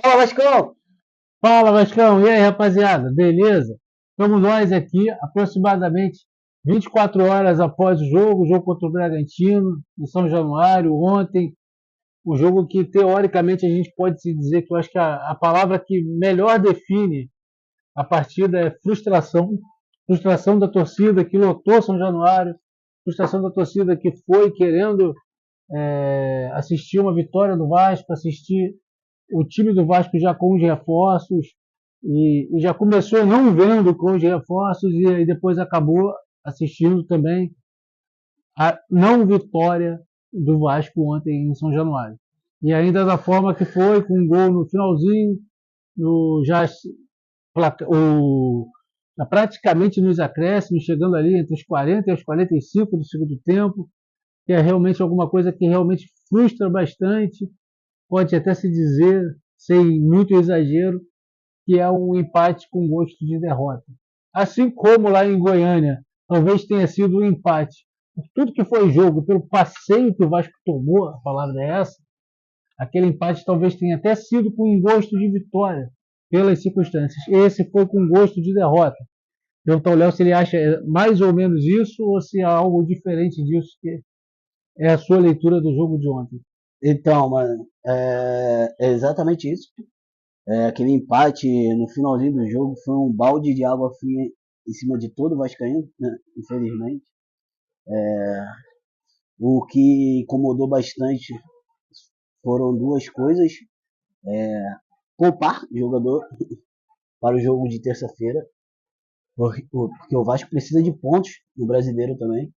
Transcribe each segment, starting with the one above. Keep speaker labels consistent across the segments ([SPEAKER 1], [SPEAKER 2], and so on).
[SPEAKER 1] Fala, Vascão!
[SPEAKER 2] Fala, Vascão. E aí, rapaziada? Beleza? Estamos nós aqui, aproximadamente 24 horas após o jogo contra o Bragantino, em São Januário, ontem. O jogo que, teoricamente, a gente pode se dizer que eu acho que a palavra que melhor define a partida é frustração. Frustração da torcida que lotou São Januário, frustração da torcida que foi querendo assistir uma vitória do Vasco, assistir o time do Vasco já com os reforços e já começou não vendo com os reforços e depois acabou assistindo também a não vitória do Vasco ontem em São Januário. E ainda da forma que foi, com um gol no finalzinho, no, já, o, praticamente nos acréscimos, chegando ali entre os 40 e os 45 do segundo tempo, que é realmente alguma coisa que realmente frustra bastante, pode até se dizer, sem muito exagero, que é um empate com gosto de derrota. Assim como lá em Goiânia, talvez tenha sido um empate por tudo que foi jogo, pelo passeio que o Vasco tomou, a palavra é essa, aquele empate talvez tenha até sido com gosto de vitória, pelas circunstâncias. Esse foi com gosto de derrota. Então, Léo, se ele acha mais ou menos isso ou se há algo diferente disso que é a sua leitura do jogo de ontem.
[SPEAKER 1] Então, mano, é exatamente isso. Aquele empate no finalzinho do jogo foi um balde de água fria em cima de todo o Vascaíno, né? Infelizmente. O que incomodou bastante foram duas coisas. Poupar jogador para o jogo de terça-feira, porque o Vasco precisa de pontos no brasileiro também,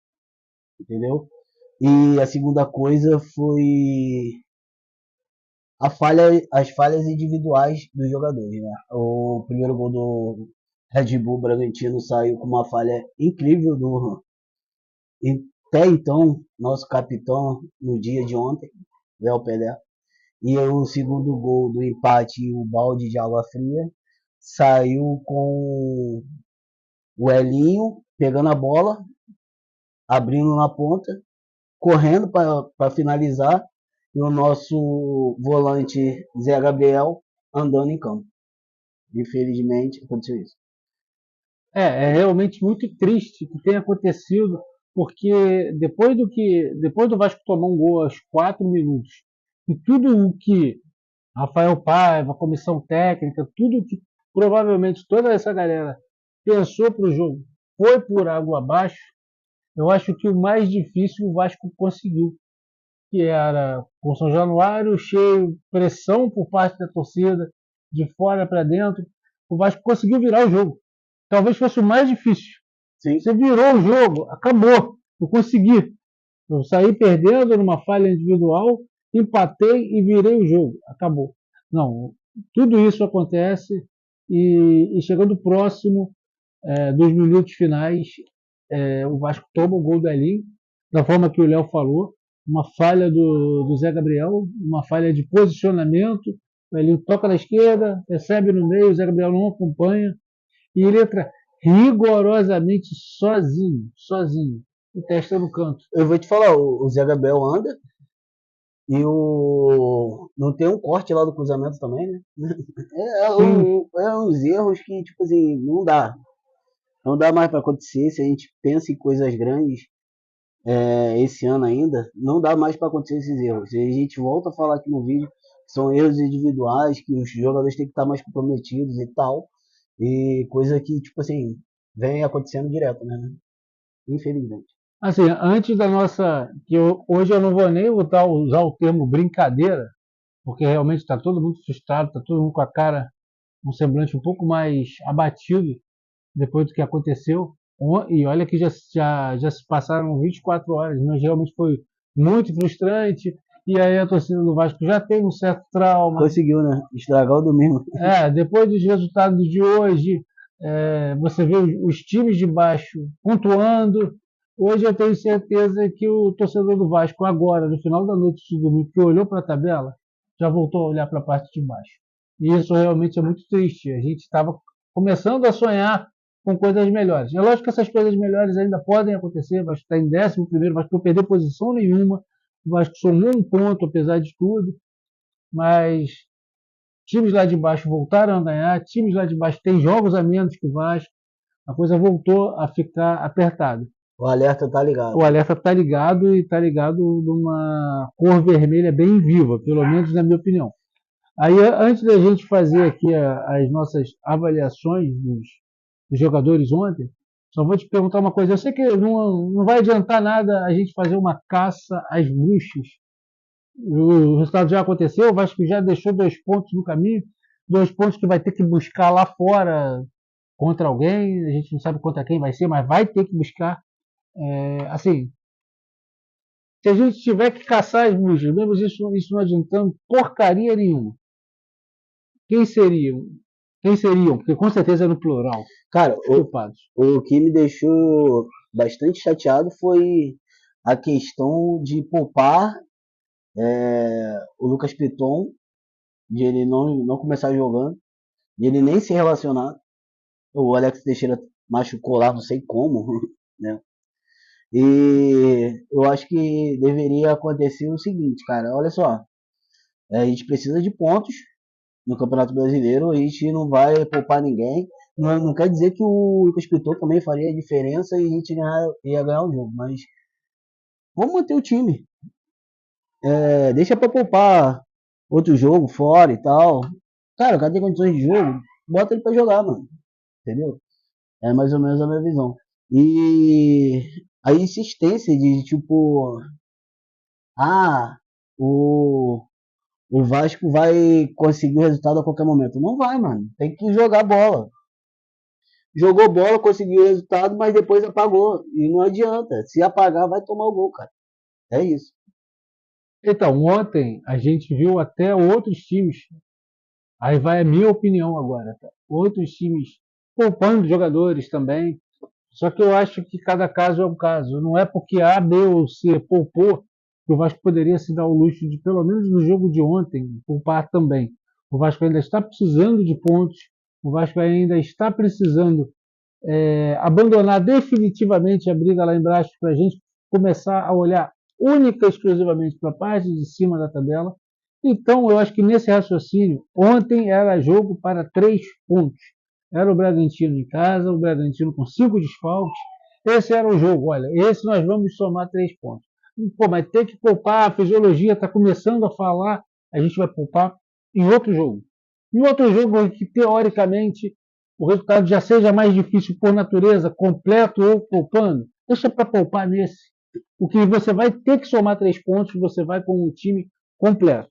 [SPEAKER 1] entendeu? E a segunda coisa foi as falhas individuais dos jogadores. Né? O primeiro gol do Red Bull Bragantino saiu com uma falha incrível do até então nosso capitão no dia de ontem, Léo Pelé. E o segundo gol do empate e o balde de água fria saiu com o Elinho pegando a bola, abrindo na ponta, correndo para finalizar e o nosso volante Zé Gabriel andando em campo. Infelizmente aconteceu isso.
[SPEAKER 2] É realmente muito triste que tenha acontecido, porque depois do Vasco tomar um gol aos 4 minutos, e tudo o que Rafael Paiva, a comissão técnica, tudo o que provavelmente toda essa galera pensou para o jogo foi por água abaixo, eu acho que o mais difícil o Vasco conseguiu, que era com São Januário cheio, pressão por parte da torcida, de fora para dentro, o Vasco conseguiu virar o jogo. Talvez fosse o mais difícil.
[SPEAKER 1] Sim.
[SPEAKER 2] Você virou o jogo, acabou. Eu consegui. Eu saí perdendo numa falha individual, empatei e virei o jogo. Acabou. Não, tudo isso acontece e chegando próximo dos minutos finais, o Vasco toma o gol do Elinho, da forma que o Léo falou, uma falha do Zé Gabriel, uma falha de posicionamento, o Elinho toca na esquerda, recebe no meio, o Zé Gabriel não acompanha, e ele entra rigorosamente sozinho, e testa no canto.
[SPEAKER 1] Eu vou te falar, o Zé Gabriel anda e o não tem um corte lá do cruzamento também, né?
[SPEAKER 2] Sim,
[SPEAKER 1] Uns erros que, tipo assim, não dá. Não dá mais para acontecer. Se a gente pensa em coisas grandes esse ano ainda, não dá mais para acontecer esses erros. E a gente volta a falar aqui no vídeo que são erros individuais, que os jogadores têm que estar mais comprometidos e tal. E coisa que, tipo assim, vem acontecendo direto, né? Infelizmente.
[SPEAKER 2] assim, antes da nossa. Hoje eu não vou nem usar o termo brincadeira, porque realmente está todo mundo frustrado, está todo mundo com a cara, um semblante um pouco mais abatido depois do que aconteceu. E olha que já se passaram 24 horas, mas realmente foi muito frustrante. E aí a torcida do Vasco já tem um certo trauma.
[SPEAKER 1] Conseguiu, né? Estragar o domingo.
[SPEAKER 2] Depois dos resultados de hoje, você vê os times de baixo pontuando. Hoje eu tenho certeza que o torcedor do Vasco, agora, no final da noite de domingo, que olhou para a tabela, já voltou a olhar para a parte de baixo. E isso realmente é muito triste. A gente estava começando a sonhar com coisas melhores. É lógico que essas coisas melhores ainda podem acontecer. O Vasco está em 11º, o Vasco não perdeu posição nenhuma. O Vasco somou um ponto, apesar de tudo. Mas times lá de baixo voltaram a ganhar, times lá de baixo têm jogos a menos que o Vasco, a coisa voltou a ficar apertada.
[SPEAKER 1] O alerta tá ligado.
[SPEAKER 2] O alerta está ligado e está ligado numa cor vermelha bem viva, pelo menos na minha opinião. Aí, antes da gente fazer aqui as nossas avaliações dos jogadores ontem, só vou te perguntar uma coisa. Eu sei que não vai adiantar nada a gente fazer uma caça às bruxas. O resultado já aconteceu, o Vasco já deixou 2 pontos no caminho, 2 pontos que vai ter que buscar lá fora contra alguém, a gente não sabe contra quem vai ser, mas vai ter que buscar. Assim, se a gente tiver que caçar as bruxas, mesmo isso não adiantando porcaria nenhuma, quem seriam? Quem seriam? Porque com certeza é no plural.
[SPEAKER 1] Cara,
[SPEAKER 2] Culpados.
[SPEAKER 1] o que me deixou bastante chateado foi a questão de poupar o Lucas Piton, de ele não começar jogando, de ele nem se relacionar. O Alex Teixeira machucou lá, não sei como, né? E eu acho que deveria acontecer o seguinte, cara, olha só, a gente precisa de pontos no Campeonato Brasileiro, a gente não vai poupar ninguém. Não quer dizer que o Lucas Piton também faria ia ganhar o jogo, mas vamos manter o time. Deixa pra poupar outro jogo fora e tal. Cara, o cara tem condições de jogo, bota ele pra jogar, mano. Entendeu? É mais ou menos a minha visão. E a insistência de tipo, ah, o, o Vasco vai conseguir o resultado a qualquer momento. Não vai, mano. Tem que jogar bola. Jogou bola, conseguiu o resultado, mas depois apagou. E não adianta. Se apagar, vai tomar o gol, cara. É isso.
[SPEAKER 2] Então, ontem a gente viu até outros times, aí vai a minha opinião agora, tá? Outros times poupando jogadores também, só que eu acho que cada caso é um caso. Não é porque A, B ou C poupou que o Vasco poderia se dar o luxo de, pelo menos no jogo de ontem, poupar também. O Vasco ainda está precisando de pontos, o Vasco ainda está precisando abandonar definitivamente a briga lá embaixo para a gente começar a olhar única e exclusivamente para a parte de cima da tabela. Então, eu acho que nesse raciocínio, ontem era jogo para 3 pontos. Era o Bragantino em casa, o Bragantino com 5 desfalques. Esse era o jogo. Olha, esse nós vamos somar 3 pontos. Pô, mas tem que poupar, a fisiologia está começando a falar, a gente vai poupar em outro jogo. Em outro jogo que, teoricamente, o resultado já seja mais difícil por natureza, completo ou poupando, deixa para poupar nesse. O que você vai ter que somar 3 pontos, você vai com o time completo.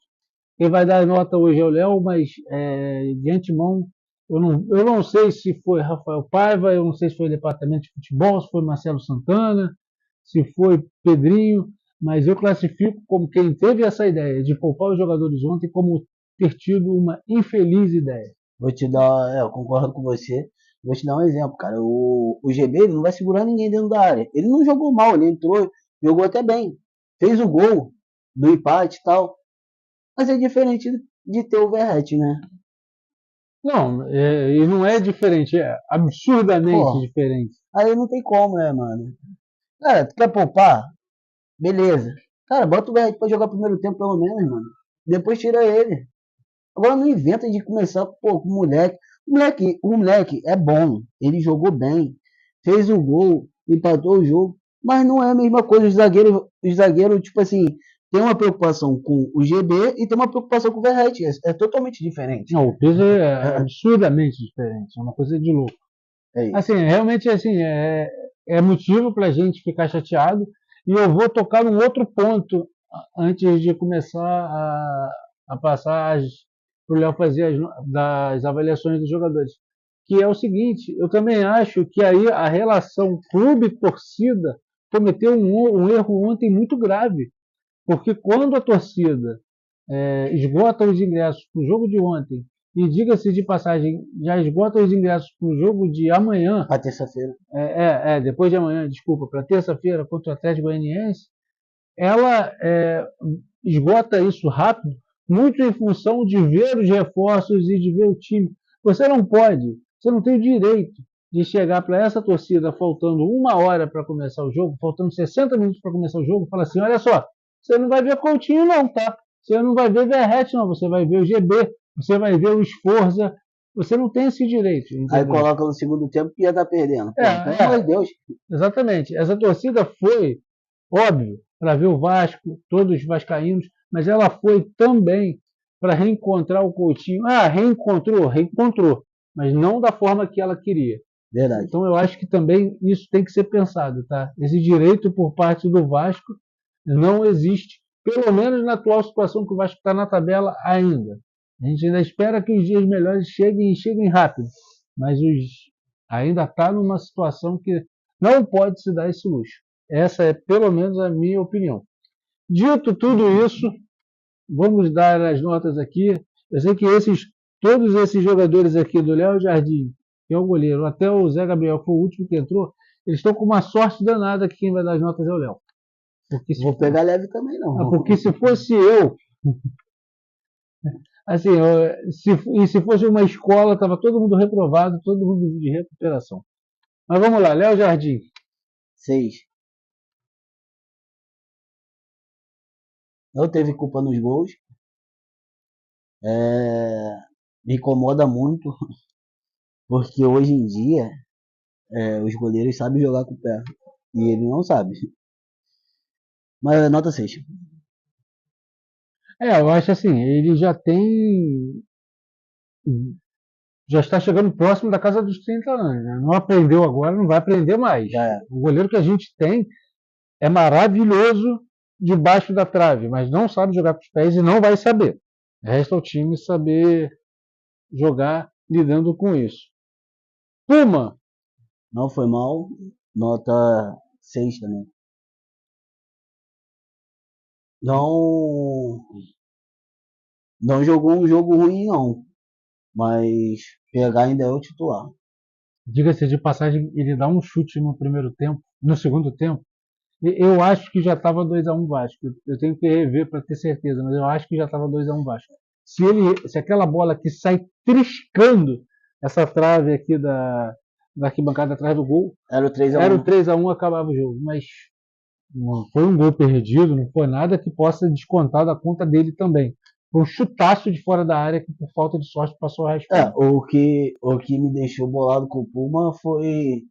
[SPEAKER 2] Quem vai dar nota hoje é o Léo, mas de antemão, eu não sei se foi Rafael Paiva, eu não sei se foi departamento de futebol, se foi Marcelo Santana, se foi Pedrinho, mas eu classifico como quem teve essa ideia de poupar os jogadores ontem como ter tido uma infeliz ideia.
[SPEAKER 1] Vou te dar, eu concordo com você. Vou te dar um exemplo, cara. O GB ele não vai segurar ninguém dentro da área. Ele não jogou mal, ele entrou, jogou até bem. Fez o gol do empate e tal. Mas é diferente de ter o Verratti, né?
[SPEAKER 2] Não, e não é diferente, é absurdamente diferente.
[SPEAKER 1] Aí não tem como, né, mano? Cara, tu quer poupar? Beleza. Cara, bota o Verratti pra jogar primeiro tempo pelo menos, mano. Depois tira ele. Agora não inventa de começar, pô, com o moleque. O moleque é bom. Ele jogou bem. Fez o gol, empatou o jogo. Mas não é a mesma coisa. O zagueiro, tipo assim, tem uma preocupação com o GB e tem uma preocupação com o Verratti. É totalmente diferente.
[SPEAKER 2] Não, o peso é absurdamente diferente, é uma coisa de louco.
[SPEAKER 1] É isso.
[SPEAKER 2] Assim, realmente assim, é motivo para a gente ficar chateado. E eu vou tocar num outro ponto antes de começar a passar para o Léo fazer das avaliações dos jogadores. Que é o seguinte, eu também acho que aí a relação clube-torcida cometeu um erro ontem muito grave. Porque quando a torcida esgota os ingressos para o jogo de ontem, e diga-se de passagem, já esgota os ingressos para o jogo de amanhã.
[SPEAKER 1] Para terça-feira.
[SPEAKER 2] Depois de amanhã, desculpa, para terça-feira contra o Atlético Goianiense, ela esgota isso rápido, muito em função de ver os reforços e de ver o time. Você não tem o direito de chegar para essa torcida faltando 1 hora para começar o jogo, faltando 60 minutos para começar o jogo, e falar assim: olha só, você não vai ver Coutinho, não, tá? Você não vai ver Verratti, não. Você vai ver o GB. você vai ver o Sforza, você não tem esse direito,
[SPEAKER 1] Aí
[SPEAKER 2] entendeu?
[SPEAKER 1] coloca no segundo tempo que ia estar perdendo. Pô, pelo amor de
[SPEAKER 2] É,
[SPEAKER 1] Deus.
[SPEAKER 2] exatamente. Essa torcida foi, óbvio, para ver o Vasco, todos os vascaínos, mas ela foi também para reencontrar o Coutinho. Ah, reencontrou, mas não da forma que ela queria.
[SPEAKER 1] Verdade.
[SPEAKER 2] Então eu acho que também isso tem que ser pensado, tá? Esse direito por parte do Vasco não existe, pelo menos na atual situação que o Vasco está na tabela ainda. A gente ainda espera que os dias melhores cheguem e cheguem rápido, mas ainda está numa situação que não pode se dar esse luxo. Essa é pelo menos a minha opinião. Dito tudo isso, vamos dar as notas aqui. Eu sei que todos esses jogadores aqui do Léo Jardim, que é o goleiro, até o Zé Gabriel, que foi o último que entrou, eles estão com uma sorte danada que quem vai dar as notas é o Léo.
[SPEAKER 1] Vou pegar leve também, não.
[SPEAKER 2] Porque se fosse eu, assim, se fosse uma escola, estava todo mundo reprovado, todo mundo de recuperação. Mas vamos lá, Léo Jardim.
[SPEAKER 1] 6. Não teve culpa nos gols. Me incomoda muito, porque hoje em dia os goleiros sabem jogar com o pé. E ele não sabe. Mas nota 6.
[SPEAKER 2] Eu acho assim, ele já está chegando próximo da casa dos 30 anos. Né? Não aprendeu agora, não vai aprender mais. O goleiro que a gente tem é maravilhoso debaixo da trave, mas não sabe jogar com os pés e não vai saber. Resta ao time saber jogar lidando com isso. Puma!
[SPEAKER 1] Não foi mal. Nota 6 também. Não jogou um jogo ruim, não. Mas pegar ainda é o titular.
[SPEAKER 2] Diga-se de passagem, ele dá um chute no primeiro tempo, no segundo tempo. Eu acho que já estava 2-1 Vasco. Eu tenho que rever para ter certeza, mas eu acho que já estava 2-1 Vasco. Se aquela bola que sai triscando essa trave aqui da arquibancada atrás do gol,
[SPEAKER 1] era o 3-1.
[SPEAKER 2] Era o 3-1, acabava o jogo. Mas não foi um gol perdido, não foi nada que possa descontar da conta dele também. Foi um chutaço de fora da área que, por falta de sorte, passou a raspar.
[SPEAKER 1] O que me deixou bolado com o Puma foi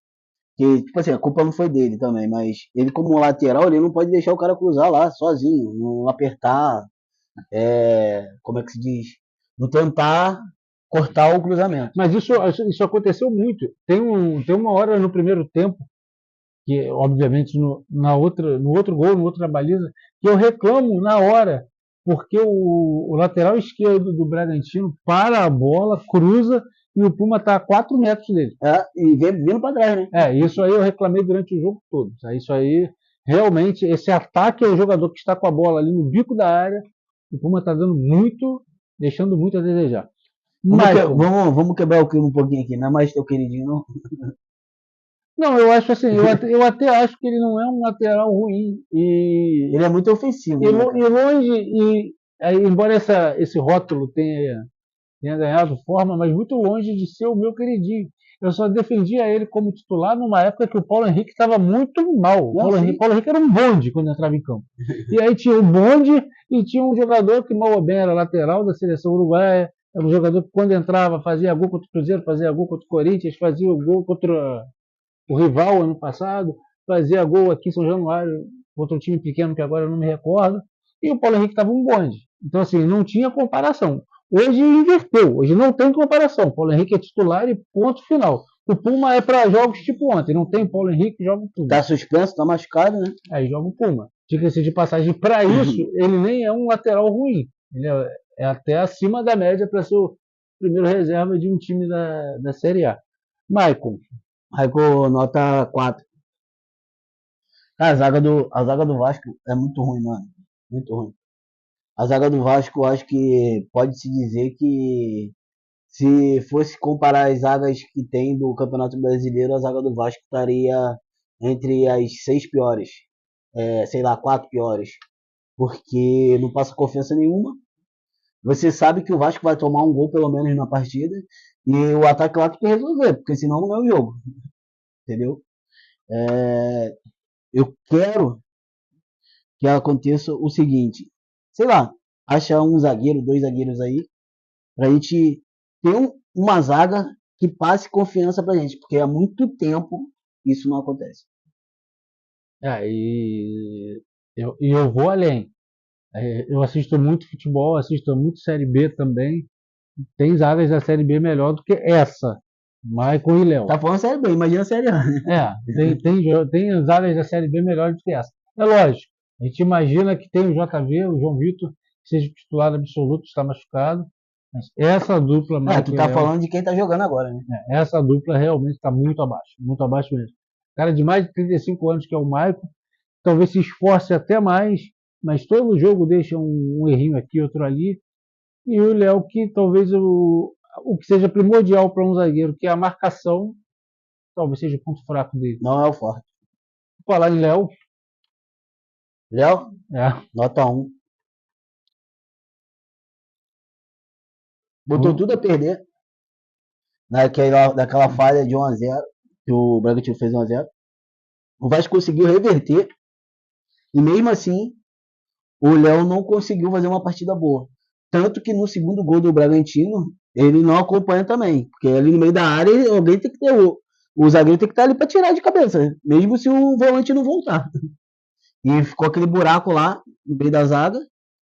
[SPEAKER 1] que, tipo assim, a culpa não foi dele também, mas ele como lateral, ele não pode deixar o cara cruzar lá sozinho, não apertar, como é que se diz? Não tentar cortar o cruzamento.
[SPEAKER 2] Mas isso aconteceu muito. Tem uma hora no primeiro tempo, que obviamente no outro gol, no outra baliza, que eu reclamo na hora, porque o lateral esquerdo do Bragantino para a bola, cruza e o Puma está a 4 metros dele.
[SPEAKER 1] E vindo para trás, né?
[SPEAKER 2] Isso aí eu reclamei durante o jogo todo. Isso aí, realmente, esse ataque ao jogador que está com a bola ali no bico da área, o Puma está dando muito, deixando muito a desejar.
[SPEAKER 1] Vamos quebrar o clima um pouquinho aqui, não é mais teu queridinho, não?
[SPEAKER 2] Não, eu acho assim, eu até acho que ele não é um lateral ruim.
[SPEAKER 1] Ele é muito ofensivo.
[SPEAKER 2] Embora esse rótulo tenha ganhado forma, mas muito longe de ser o meu queridinho. Eu só defendia ele como titular numa época que o Paulo Henrique estava muito mal. O Paulo Henrique era um bonde quando entrava em campo. E aí tinha um bonde e tinha um jogador que mal ou bem era lateral da seleção uruguaia. Era um jogador que quando entrava fazia gol contra o Cruzeiro, fazia gol contra o Corinthians, fazia gol contra o rival ano passado, fazia gol aqui em São Januário contra um time pequeno que agora eu não me recordo. E o Paulo Henrique estava um bonde. Então assim, não tinha comparação. Hoje inverteu, hoje não tem comparação. O Paulo Henrique é titular e ponto final. O Puma é para jogos tipo ontem, não tem Paulo Henrique, joga o Puma.
[SPEAKER 1] Tá suspenso, tá machucado, né?
[SPEAKER 2] Aí joga o Puma. Diga-se de passagem, para isso, ele nem é um lateral ruim. Ele é até acima da média para ser o primeiro reserva de um time da Série A. Maicon.
[SPEAKER 1] Nota 4. A zaga do Vasco é muito ruim, mano. Muito ruim. A zaga do Vasco, eu acho que pode-se dizer que se fosse comparar as zagas que tem do Campeonato Brasileiro, a zaga do Vasco estaria entre as 6 piores. Sei lá, 4 piores. Porque não passa confiança nenhuma. Você sabe que o Vasco vai tomar um gol pelo menos na partida. E o ataque lá tem que resolver, porque senão não é o jogo. Entendeu? Eu quero que aconteça o seguinte. Sei lá, acha um zagueiro, 2 zagueiros aí, pra gente ter uma zaga que passe confiança pra gente, porque há muito tempo isso não acontece.
[SPEAKER 2] E eu vou além. Eu assisto muito futebol, assisto muito Série B também. Tem zagas da Série B melhor do que essa, Maicon e Léo.
[SPEAKER 1] Tá falando Série B, imagina a Série A.
[SPEAKER 2] Tem zagas da Série B melhores do que essa. É lógico, a gente imagina que tem o JV, o João Vitor, que seja o titular absoluto, está machucado. Mas essa dupla, Maicon
[SPEAKER 1] Tu
[SPEAKER 2] e
[SPEAKER 1] tá
[SPEAKER 2] Léo,
[SPEAKER 1] falando de quem tá jogando agora, né?
[SPEAKER 2] essa dupla realmente está muito abaixo mesmo. Cara de mais de 35 anos, que é o Maicon, talvez se esforce até mais, mas todo jogo deixa um errinho aqui, outro ali. E o Léo, que talvez o que seja primordial para um zagueiro, que é a marcação, talvez seja o ponto fraco dele.
[SPEAKER 1] Não é o forte.
[SPEAKER 2] Falar em Léo,
[SPEAKER 1] Léo,
[SPEAKER 2] é,
[SPEAKER 1] nota 1. Botou tudo a perder naquela falha de 1-0, que o Bragantino fez 1-0. O Vasco conseguiu reverter, e mesmo assim, o Léo não conseguiu fazer uma partida boa. Tanto que no segundo gol do Bragantino, ele não acompanha também. Porque ali no meio da área, alguém tem que ter. O zagueiro tem que estar ali para tirar de cabeça. Mesmo se o volante não voltar. E ficou aquele buraco lá, no meio da zaga.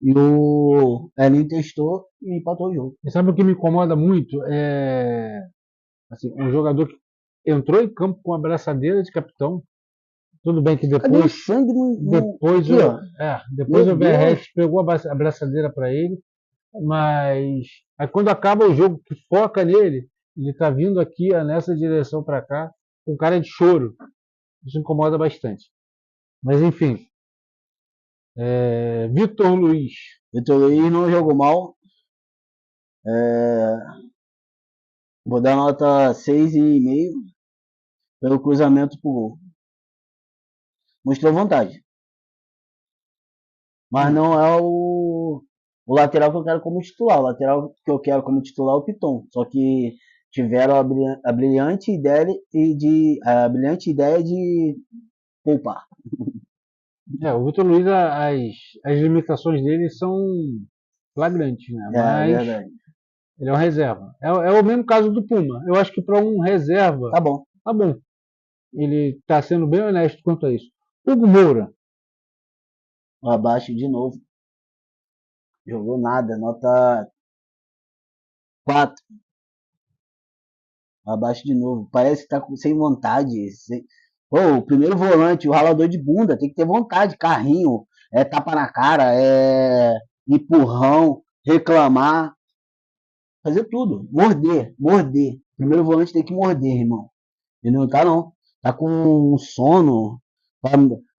[SPEAKER 1] E o Elinho testou e empatou o jogo.
[SPEAKER 2] e sabe o que me incomoda muito? Assim, um jogador que entrou em campo com a braçadeira de capitão. Tudo bem que
[SPEAKER 1] Cadê o
[SPEAKER 2] depois,
[SPEAKER 1] sangue
[SPEAKER 2] depois,
[SPEAKER 1] aqui, ó?
[SPEAKER 2] depois
[SPEAKER 1] Meu
[SPEAKER 2] o
[SPEAKER 1] Deus.
[SPEAKER 2] Verratti pegou a braçadeira para ele, mas aí quando acaba o jogo, que foca nele, ele tá vindo aqui nessa direção para cá, com cara de choro. Isso incomoda bastante. Mas enfim, Vitor Luiz.
[SPEAKER 1] Vitor Luiz não jogou mal. Vou dar nota 6,5 pelo cruzamento pro gol. Mostrou vontade. Mas não é o lateral que eu quero como titular. O lateral que eu quero como titular é o Piton. Só que tiveram a brilhante ideia de poupar.
[SPEAKER 2] O Vitor Luiz, as limitações dele são flagrantes, né?
[SPEAKER 1] É
[SPEAKER 2] Mas
[SPEAKER 1] verdade.
[SPEAKER 2] ele é um reserva. É o mesmo caso do Puma. Eu acho que para um reserva,
[SPEAKER 1] Tá bom.
[SPEAKER 2] tá bom. Ele está sendo bem honesto quanto a isso. Hugo Moura.
[SPEAKER 1] Abaixo de novo. Jogou nada. Nota 4. Abaixo de novo. Parece que tá sem vontade. O primeiro volante, o ralador de bunda, tem que ter vontade. Carrinho, tapa na cara, empurrão, reclamar. Fazer tudo. Morder, morder. Primeiro volante tem que morder, irmão. Ele não tá, não. Tá com sono.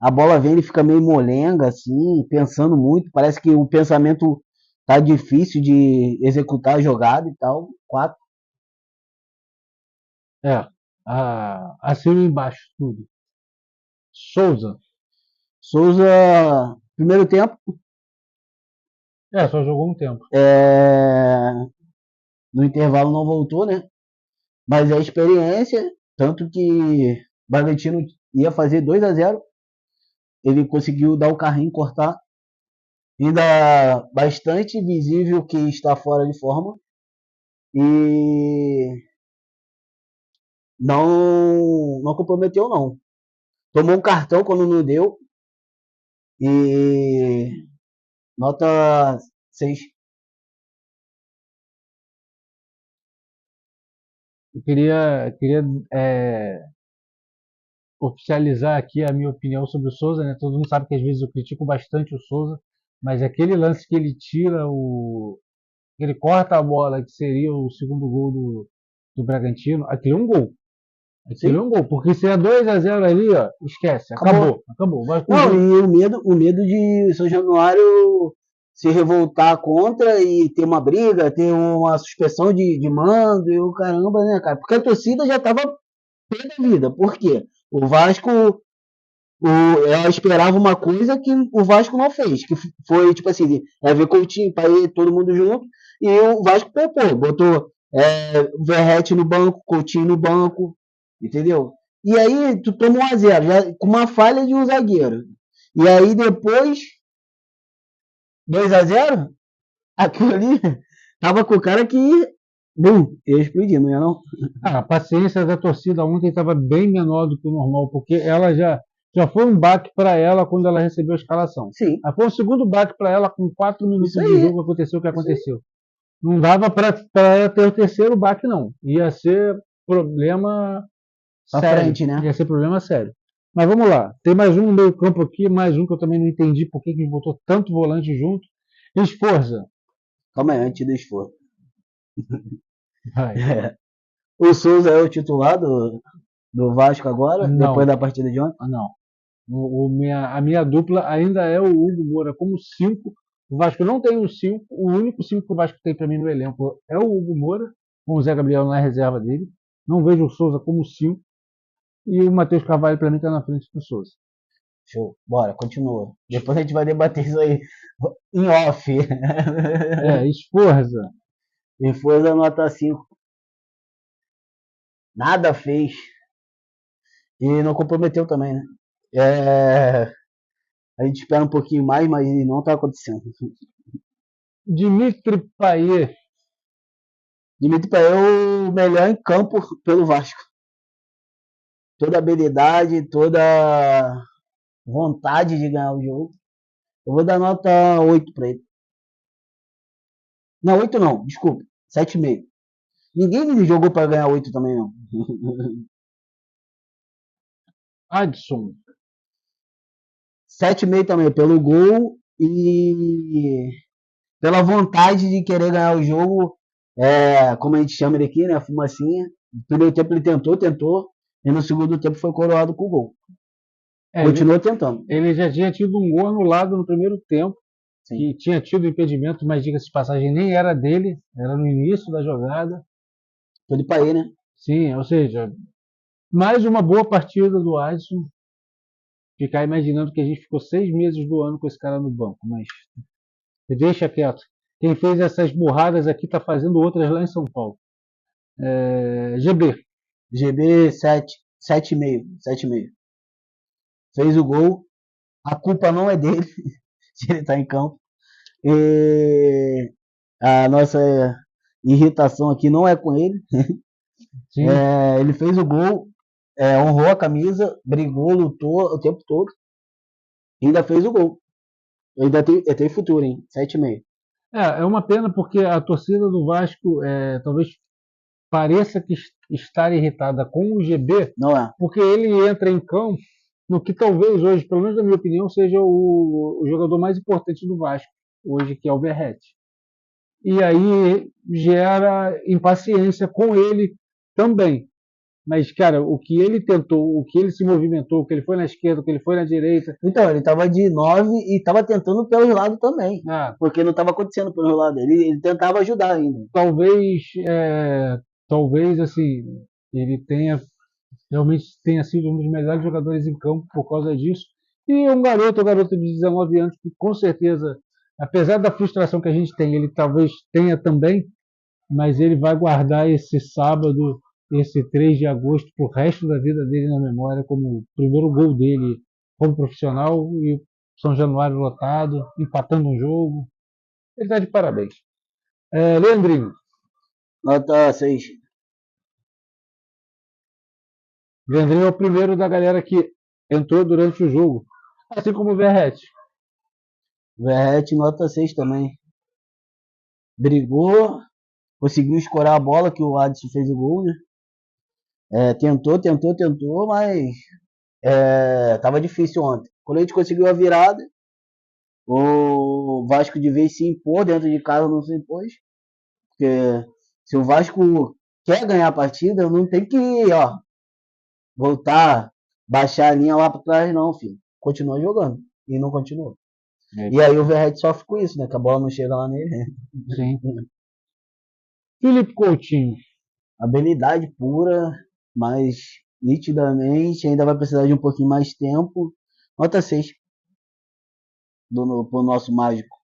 [SPEAKER 1] A bola vem, ele fica meio molenga, assim, pensando muito. Parece que o pensamento tá difícil de executar a jogada e tal. 4.
[SPEAKER 2] Assino embaixo tudo. Souza.
[SPEAKER 1] Souza, primeiro tempo,
[SPEAKER 2] Só jogou um tempo.
[SPEAKER 1] no intervalo não voltou, né? Mas é experiência, tanto que o Bragantino ia fazer 2-0, ele conseguiu dar o carrinho, cortar, ainda bastante visível que está fora de forma e não comprometeu não. Tomou um cartão quando não deu e nota 6.
[SPEAKER 2] Eu queria oficializar aqui a minha opinião sobre o Souza, né? Todo mundo sabe que às vezes eu critico bastante o Souza, mas aquele lance que ele ele corta a bola, que seria o segundo gol do Bragantino, aquilo é um gol. Aquilo é um gol, porque se é 2-0 ali, ó, esquece, acabou.
[SPEAKER 1] Não, e o medo de São Januário se revoltar contra e ter uma briga, ter uma suspensão de mando e o caramba, né, cara? Porque a torcida já tava pé da vida. Por quê? O Vasco, ela esperava uma coisa que o Vasco não fez, que foi, tipo assim, ver Coutinho, para ir todo mundo junto, e o Vasco botou Verratti no banco, Coutinho no banco, entendeu? E aí tu toma 1-0, já, com uma falha de um zagueiro. E aí depois 2-0, aquilo ali Tava com o cara que, bum, ia explodir, não ia não?
[SPEAKER 2] Ah, a paciência da torcida ontem estava bem menor do que o normal, porque ela já foi um baque para ela quando ela recebeu a escalação.
[SPEAKER 1] Sim,
[SPEAKER 2] Aí foi um segundo baque para ela com 4 minutos
[SPEAKER 1] isso
[SPEAKER 2] de
[SPEAKER 1] aí,
[SPEAKER 2] jogo, aconteceu o que
[SPEAKER 1] isso aí.
[SPEAKER 2] aconteceu. Não dava para ela ter o terceiro baque, não. Ia ser problema
[SPEAKER 1] Pra
[SPEAKER 2] sério.
[SPEAKER 1] frente, né?
[SPEAKER 2] Ia ser problema sério. Mas vamos lá. Tem mais um no meio campo aqui, mais um que eu também não entendi por que que botou tanto volante junto. Esforza.
[SPEAKER 1] Calma aí, antes do esforço.
[SPEAKER 2] Vai.
[SPEAKER 1] O Souza é o titular do Vasco agora, depois
[SPEAKER 2] Não,
[SPEAKER 1] da partida de ontem?
[SPEAKER 2] não. A minha dupla ainda é o Hugo Moura como 5. O Vasco não tem um 5. O único 5 que o Vasco tem para mim no elenco é o Hugo Moura, com o Zé Gabriel na reserva dele. Não vejo o Souza como 5. E o Matheus Carvalho para mim está na frente do Souza.
[SPEAKER 1] Show, bora, continua. Depois a gente vai debater isso aí em off.
[SPEAKER 2] É, Esforza.
[SPEAKER 1] E foi da nota 5. Nada fez. E não comprometeu também, né? É, a gente espera um pouquinho mais, mas não tá acontecendo.
[SPEAKER 2] Dimitri Payet.
[SPEAKER 1] Dimitri Payet é o melhor em campo pelo Vasco. Toda habilidade, toda vontade de ganhar o jogo. Eu vou dar nota 8 pra ele. Não, 8 não, desculpa. 7,5. Ninguém me jogou pra ganhar 8 também, não.
[SPEAKER 2] Adson.
[SPEAKER 1] 7,5 também, pelo gol e pela vontade de querer ganhar o jogo. Como a gente chama ele aqui, né? A fumacinha. No primeiro tempo ele tentou. E no segundo tempo foi coroado com o gol.
[SPEAKER 2] É,
[SPEAKER 1] Continuou tentando.
[SPEAKER 2] ele já tinha tido um gol anulado no primeiro tempo,
[SPEAKER 1] Sim.
[SPEAKER 2] que tinha tido impedimento, mas diga-se de passagem, nem era dele, era no início da jogada.
[SPEAKER 1] Foi de Paê, né?
[SPEAKER 2] Sim, ou seja, mais uma boa partida do Adson. Ficar imaginando que a gente ficou 6 meses do ano com esse cara no banco, mas deixa quieto. Quem fez essas burradas aqui está fazendo outras lá em São Paulo. GB.
[SPEAKER 1] GB 7, 7,5. 7,5. Fez o gol. A culpa não é dele, se ele tá em campo. E a nossa irritação aqui não é com ele.
[SPEAKER 2] Sim.
[SPEAKER 1] Ele fez o gol, honrou a camisa, brigou, lutou o tempo todo. E ainda fez o gol. Ainda tem futuro, hein? 7,5.
[SPEAKER 2] É uma pena porque a torcida do Vasco talvez pareça que estar irritada com o GB,
[SPEAKER 1] Não é?
[SPEAKER 2] porque ele entra em campo no que talvez hoje, pelo menos na minha opinião, seja o jogador mais importante do Vasco, hoje, que é o Verratti. E aí gera impaciência com ele também. Mas, cara, o que ele tentou, o que ele se movimentou, o que ele foi na esquerda, o que ele foi na direita.
[SPEAKER 1] Então, ele tava de 9 e tava tentando pelos lados também.
[SPEAKER 2] Ah,
[SPEAKER 1] Porque não tava acontecendo pelos lados. Ele tentava ajudar ainda.
[SPEAKER 2] talvez, talvez, assim, ele realmente tenha sido um dos melhores jogadores em campo por causa disso. E um garoto de 19 anos, que com certeza, apesar da frustração que a gente tem, ele talvez tenha também, mas ele vai guardar esse sábado, esse 3 de agosto, pro resto da vida dele na memória, como o primeiro gol dele como profissional e São Januário lotado, empatando um jogo. Ele está de parabéns. Leandrinho.
[SPEAKER 1] Nota 6.
[SPEAKER 2] Leandrinho é o primeiro da galera que entrou durante o jogo, assim como o Verratti.
[SPEAKER 1] Verratti, nota 6 também. Brigou, conseguiu escorar a bola que o Adson fez o gol, né? Tentou, mas tava difícil ontem. Quando a gente conseguiu a virada, o Vasco de vez se impor dentro de casa, não se impôs. Porque se o Vasco quer ganhar a partida, não tem que, ó, voltar, baixar a linha lá para trás, não, filho. Continua jogando. E não continuou. E aí o Verratti sofre com isso, né? Que a bola não chega lá nele.
[SPEAKER 2] Sim. Felipe Coutinho.
[SPEAKER 1] Habilidade pura, mas nitidamente ainda vai precisar de um pouquinho mais de tempo. Nota 6 pro nosso mágico.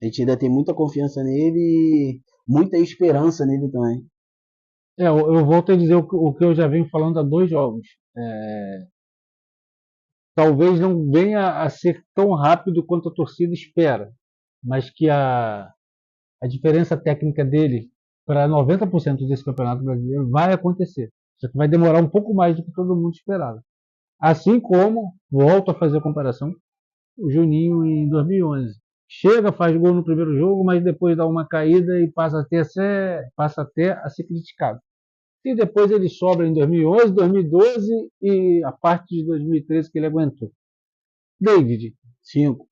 [SPEAKER 1] A gente ainda tem muita confiança nele e muita esperança nele também.
[SPEAKER 2] Eu volto a dizer o que eu já venho falando há 2 jogos. Talvez não venha a ser tão rápido quanto a torcida espera, mas que a diferença técnica dele para 90% desse Campeonato Brasileiro vai acontecer. Só que vai demorar um pouco mais do que todo mundo esperava. Assim como, volto a fazer a comparação, o Juninho em 2011. Chega, faz gol no primeiro jogo, mas depois dá uma caída e passa até a ser criticado. E depois ele sobra em 2011, 2012 e a parte de 2013 que ele aguentou. David.
[SPEAKER 1] 5.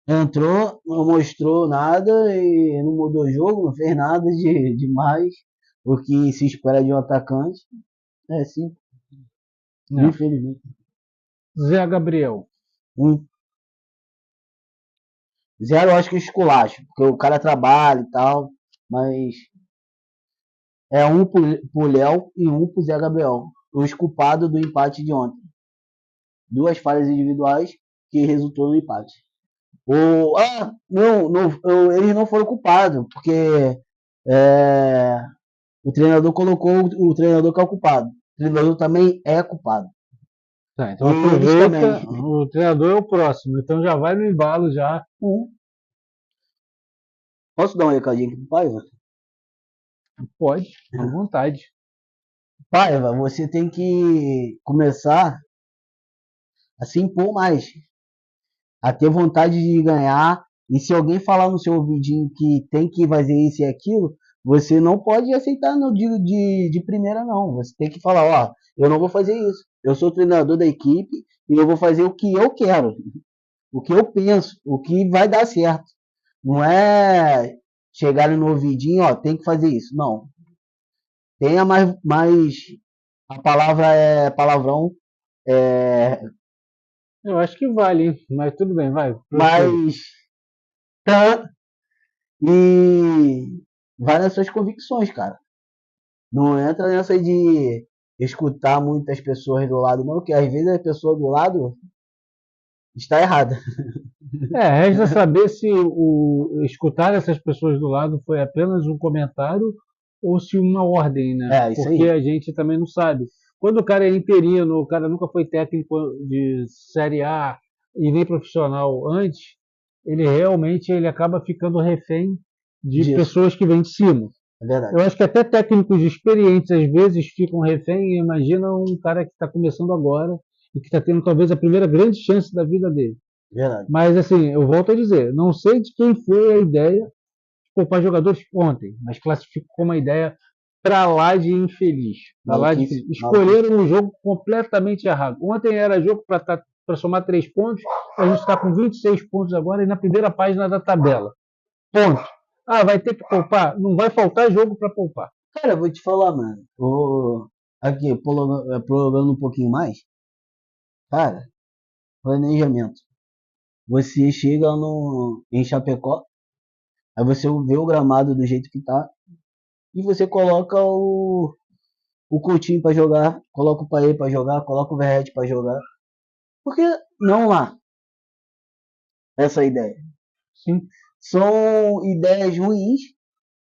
[SPEAKER 1] Entrou, não mostrou nada e não mudou o jogo, não fez nada de demais. O que se espera de um atacante. É 5. Infelizmente.
[SPEAKER 2] Zé Gabriel.
[SPEAKER 1] 1. 0 eu acho que esculacho, porque o cara trabalha e tal, mas é 1 pro Léo e 1 pro Zé Gabriel. Os culpados do empate de ontem. 2 falhas individuais que resultou no empate. Eles não foram culpados, porque o treinador colocou o treinador que é o culpado. O treinador também é culpado.
[SPEAKER 2] Tá, então aproveita, o treinador é o próximo, então já vai no embalo já.
[SPEAKER 1] Posso dar um recadinho aqui pro Paiva?
[SPEAKER 2] Pode, à vontade.
[SPEAKER 1] Paiva, você tem que começar a se impor mais, a ter vontade de ganhar. E se alguém falar no seu ouvidinho que tem que fazer isso e aquilo, você não pode aceitar no de primeira, não. Você tem que falar, ó, eu não vou fazer isso. Eu sou o treinador da equipe e eu vou fazer o que eu quero, o que eu penso, o que vai dar certo. Não é chegar no ouvidinho, ó, tem que fazer isso. Não. Tenha mais a palavra é palavrão.
[SPEAKER 2] Eu acho que vale, hein? Mas tudo bem, vai.
[SPEAKER 1] Mas tá, e vai nas suas convicções, cara. Não entra nessa de escutar muitas pessoas do lado, não, que às vezes a pessoa do lado está errada.
[SPEAKER 2] Resta saber se escutar essas pessoas do lado foi apenas um comentário ou se uma ordem, né?
[SPEAKER 1] Isso
[SPEAKER 2] Porque
[SPEAKER 1] aí.
[SPEAKER 2] a gente também não sabe. Quando o cara é interino, o cara nunca foi técnico de Série A e nem profissional antes, ele acaba ficando refém de pessoas que vêm de cima.
[SPEAKER 1] É verdade.
[SPEAKER 2] Eu acho que até técnicos experientes às vezes ficam refém. Imagina um cara que está começando agora e que está tendo talvez a primeira grande chance da vida dele.
[SPEAKER 1] Verdade.
[SPEAKER 2] Mas assim, eu volto a dizer, não sei de quem foi a ideia de poupar jogadores ontem, mas classifico como uma ideia para lá de infeliz. Escolheram um jogo completamente errado. Ontem era jogo para somar 3 pontos, a gente está com 26 pontos agora e na primeira página da tabela. Ponto. Vai ter que poupar? Não vai faltar jogo para poupar.
[SPEAKER 1] Cara, eu vou te falar, mano. Aqui, prolongando um pouquinho mais. Cara, planejamento. Você chega em Chapecó, aí você vê o gramado do jeito que tá, e você coloca o Coutinho pra jogar, coloca o Paê pra jogar, coloca o Verrete pra jogar. Por que não lá? Essa é a ideia.
[SPEAKER 2] Sim.
[SPEAKER 1] São ideias ruins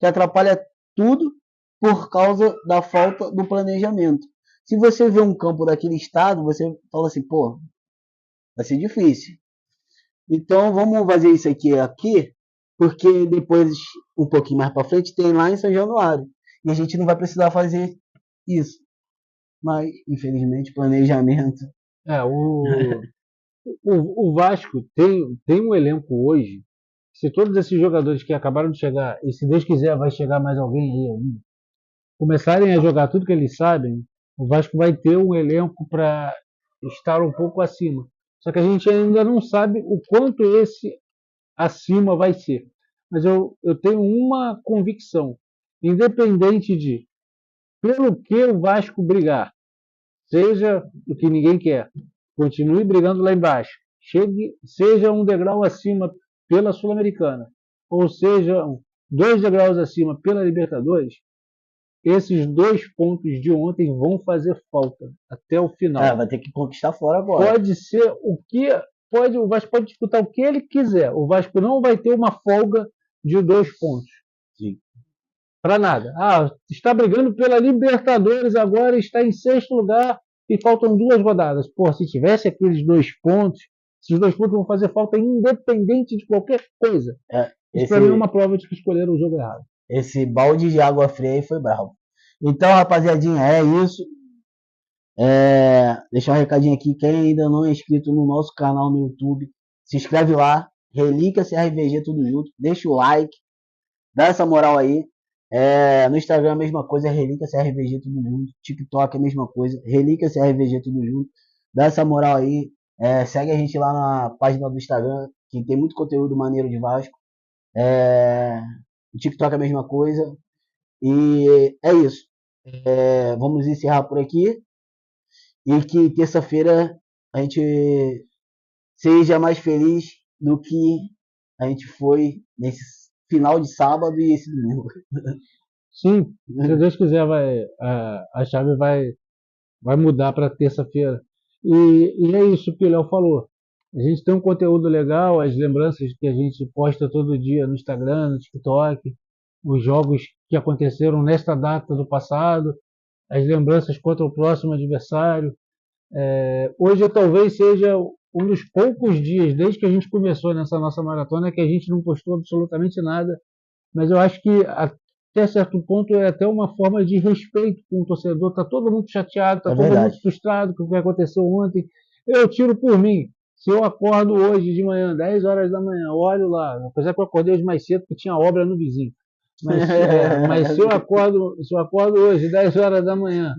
[SPEAKER 1] que atrapalham tudo por causa da falta do planejamento. Se você vê um campo daquele estado, você fala assim, pô, vai ser difícil. Então vamos fazer isso aqui, porque depois, um pouquinho mais para frente, tem lá em São Januário. E a gente não vai precisar fazer isso. Mas, infelizmente, planejamento.
[SPEAKER 2] O Vasco tem um elenco hoje. Se todos esses jogadores que acabaram de chegar, e se Deus quiser vai chegar mais alguém aí ainda, começarem a jogar tudo que eles sabem, o Vasco vai ter um elenco para estar um pouco acima. Só que a gente ainda não sabe o quanto esse acima vai ser. Mas eu tenho uma convicção, independente de pelo que o Vasco brigar, seja o que ninguém quer, continue brigando lá embaixo, seja um degrau acima pela Sul-Americana, ou seja 2 degraus acima pela Libertadores, esses 2 pontos de ontem vão fazer falta até o final.
[SPEAKER 1] Vai ter que conquistar fora agora.
[SPEAKER 2] Pode ser o Vasco pode disputar o que ele quiser. O Vasco não vai ter uma folga de 2 pontos.
[SPEAKER 1] Sim.
[SPEAKER 2] Para nada. Está brigando pela Libertadores agora, está em 6º lugar e faltam 2 rodadas. Se tivesse aqueles 2 pontos, Esses 2 pontos vão fazer falta independente de qualquer coisa. Isso para mim é uma prova de que escolheram o jogo errado.
[SPEAKER 1] Esse balde de água fria aí foi bravo. Então, rapaziadinha, é isso. Deixar um recadinho aqui. Quem ainda não é inscrito no nosso canal no YouTube, se inscreve lá. Relíquia CRVG tudo junto. Deixa o like. Dá essa moral aí. No Instagram a mesma coisa. Relíquia CRVG tudo junto. TikTok a mesma coisa. Relíquia CRVG tudo junto. Dá essa moral aí. Segue a gente lá na página do Instagram, que tem muito conteúdo maneiro de Vasco. O TikTok é a mesma coisa. E é isso. Vamos encerrar por aqui. E que terça-feira a gente seja mais feliz do que a gente foi nesse final de sábado e esse domingo.
[SPEAKER 2] Sim, se Deus quiser, a chave vai mudar para terça-feira. E é isso que o Léo falou. A gente tem um conteúdo legal, as lembranças que a gente posta todo dia no Instagram, no TikTok, os jogos que aconteceram nesta data do passado, as lembranças contra o próximo adversário. Hoje talvez seja um dos poucos dias, desde que a gente começou nessa nossa maratona, que a gente não postou absolutamente nada, mas eu acho que até certo ponto é até uma forma de respeito com o torcedor. Está todo mundo chateado, está todo mundo frustrado com o que aconteceu ontem. Eu tiro por mim. Se eu acordo hoje de manhã, 10 horas da manhã, olho lá, apesar que eu acordei hoje mais cedo porque tinha obra no vizinho. Mas se eu acordo hoje, 10 horas da manhã,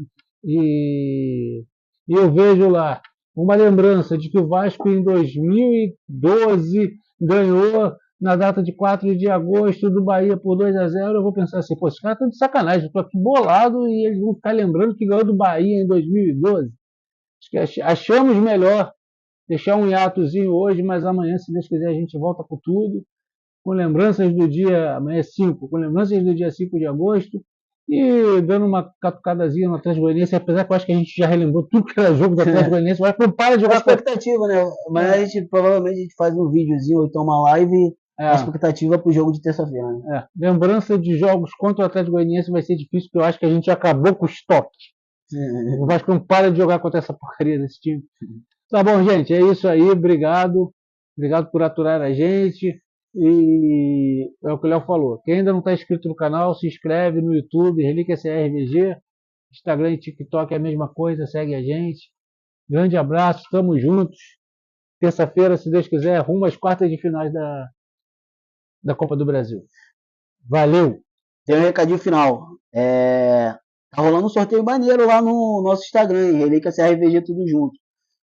[SPEAKER 2] e eu vejo lá uma lembrança de que o Vasco em 2012 ganhou na data de 4 de agosto do Bahia por 2-0, eu vou pensar assim, pô, esses caras estão de sacanagem, eu estou aqui bolado e eles vão ficar lembrando que ganhou do Bahia em 2012. Achamos melhor deixar um hiatozinho hoje, mas amanhã, se Deus quiser, a gente volta com tudo, com lembranças do dia, amanhã é 5, com lembranças do dia 5 de agosto, e dando uma catucadazinha no Atlético Goianiense, apesar que eu acho que a gente já relembrou tudo que era jogo do Atlético Goianiense, mas não para de jogar.
[SPEAKER 1] A expectativa, né? Mas a gente provavelmente faz um videozinho ou então uma live. A expectativa pro jogo de terça-feira, né?
[SPEAKER 2] Lembrança de jogos contra o Atlético Goianiense vai ser difícil, porque eu acho que a gente acabou com o estoque. O Vasco não para de jogar contra essa porcaria desse time. Tá bom, gente, é isso aí, obrigado. Obrigado por aturar a gente. E é o que o Léo falou. Quem ainda não está inscrito no canal, se inscreve no YouTube, Relíquia CRVG. Instagram e TikTok é a mesma coisa, segue a gente. Grande abraço, tamo juntos. Terça-feira, se Deus quiser, rumo às quartas de finais da Copa do Brasil. Valeu!
[SPEAKER 1] Tem um recadinho final. Tá rolando um sorteio maneiro lá no nosso Instagram, Relíquia CRVG tudo junto.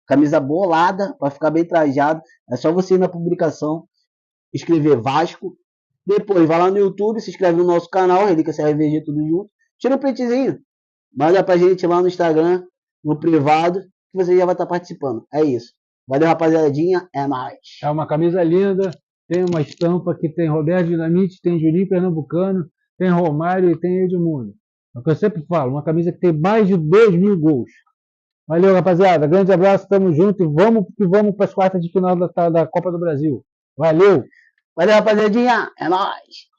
[SPEAKER 1] Camisa bolada, para ficar bem trajado. É só você ir na publicação, escrever Vasco. Depois vai lá no YouTube, se inscreve no nosso canal, Relíquia CRVG tudo junto. Tira um printzinho. Manda pra gente lá no Instagram, no privado, que você já vai estar participando. É isso. Valeu, rapaziadinha. É nóis.
[SPEAKER 2] É uma camisa linda. Tem uma estampa que tem Roberto Dinamite, tem Juninho Pernambucano, tem Romário e tem Edmundo. É o que eu sempre falo, uma camisa que tem mais de 2.000 gols. Valeu, rapaziada. Grande abraço, tamo junto e vamos para as quartas de final da Copa do Brasil. Valeu!
[SPEAKER 1] Valeu, rapaziadinha. É nóis.